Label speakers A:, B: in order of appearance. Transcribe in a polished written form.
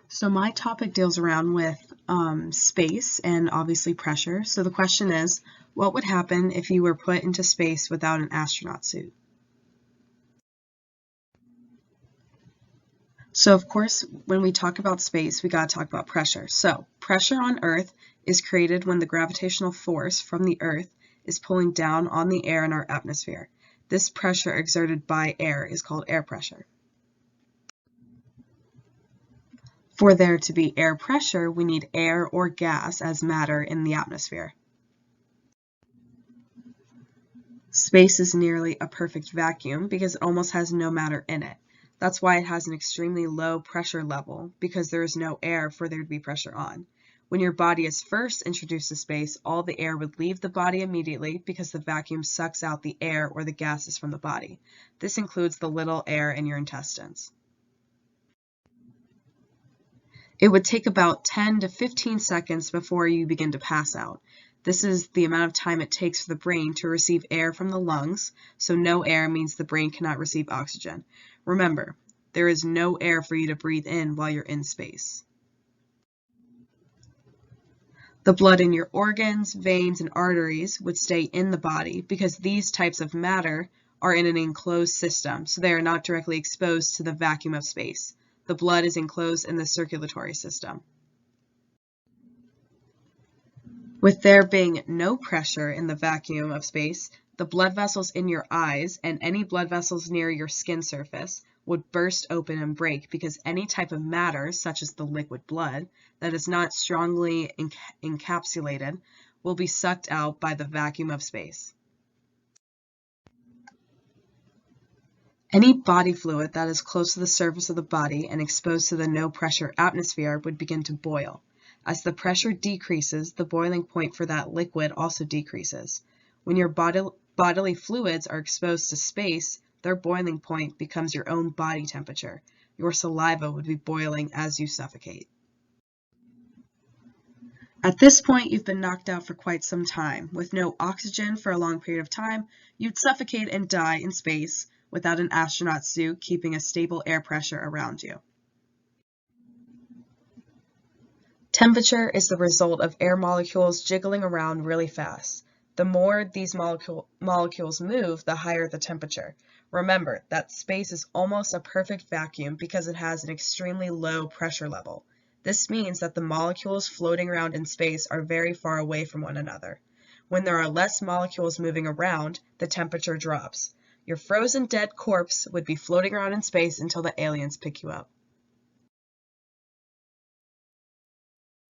A: So my topic deals around with space and obviously pressure. So the question is, what would happen if you were put into space without an astronaut suit? So of course, when we talk about space, we got to talk about pressure. So pressure on Earth is created when the gravitational force from the Earth is pulling down on the air in our atmosphere. This pressure exerted by air is called air pressure. For there to be air pressure, we need air or gas as matter in the atmosphere. Space is nearly a perfect vacuum because it almost has no matter in it. That's why it has an extremely low pressure level, because there is no air for there to be pressure on. When your body is first introduced to space, all the air would leave the body immediately because the vacuum sucks out the air or the gases from the body. This includes the little air in your intestines. It would take about 10 to 15 seconds before you begin to pass out. This is the amount of time it takes for the brain to receive air from the lungs, so no air means the brain cannot receive oxygen. Remember, there is no air for you to breathe in while you're in space. The blood in your organs, veins, and arteries would stay in the body because these types of matter are in an enclosed system, so they are not directly exposed to the vacuum of space. The blood is enclosed in the circulatory system. With there being no pressure in the vacuum of space, the blood vessels in your eyes and any blood vessels near your skin surface would burst open and break because any type of matter, such as the liquid blood, that is not strongly encapsulated will be sucked out by the vacuum of space. Any body fluid that is close to the surface of the body and exposed to the no-pressure atmosphere would begin to boil. As the pressure decreases, the boiling point for that liquid also decreases. When your bodily fluids are exposed to space, their boiling point becomes your own body temperature. Your saliva would be boiling as you suffocate. At this point, you've been knocked out for quite some time. With no oxygen for a long period of time, you'd suffocate and die in space without an astronaut suit keeping a stable air pressure around you. Temperature is the result of air molecules jiggling around really fast. The more these molecules move, the higher the temperature. Remember that space is almost a perfect vacuum because it has an extremely low pressure level. This means that the molecules floating around in space are very far away from one another. When there are less molecules moving around, the temperature drops. Your frozen dead corpse would be floating around in space until the aliens pick you up.